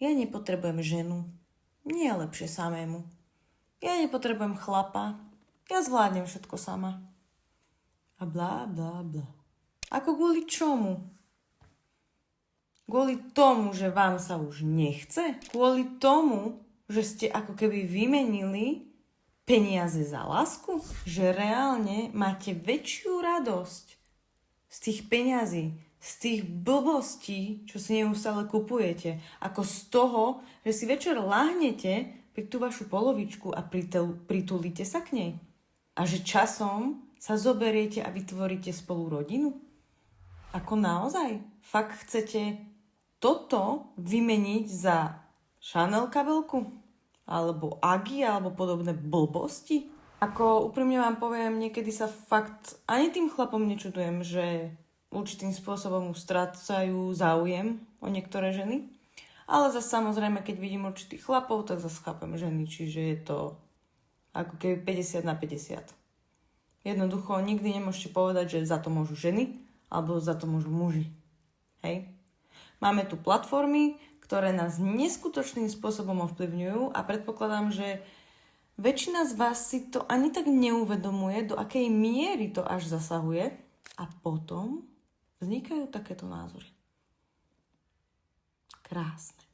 Ja nepotrebujem ženu. Nie je lepšie samému. Ja nepotrebujem chlapa. Ja zvládnem všetko sama. A blá, blá, blá. Ako kvôli čomu? Kvôli tomu, že vám sa už nechce? Kvôli tomu, že ste ako keby vymenili peniaze za lásku? Že reálne máte väčšiu radosť z tých peňazí, z tých blbostí, čo si neustále kupujete, ako z toho, že si večer láhnete pri tú vašu polovičku a pritulíte sa k nej. A že časom sa zoberiete a vytvoríte spolu rodinu? Ako naozaj? Fakt chcete toto vymeniť za Chanel kabelku? Alebo Agi, alebo podobné blbosti? Ako úprimne vám poviem, niekedy sa fakt ani tým chlapom nečudujem, že určitým spôsobom už strácajú záujem o niektoré ženy. Ale zase samozrejme, keď vidím určitých chlapov, tak zase chápem ženy, čiže je to ako keby 50/50. Jednoducho nikdy nemôžete povedať, že za to môžu ženy, alebo za to môžu muži. Hej? Máme tu platformy, ktoré nás neskutočným spôsobom ovplyvňujú a predpokladám, že väčšina z vás si to ani tak neuvedomuje, do akej miery to až zasahuje a potom vznikajú takéto názory. Krásne.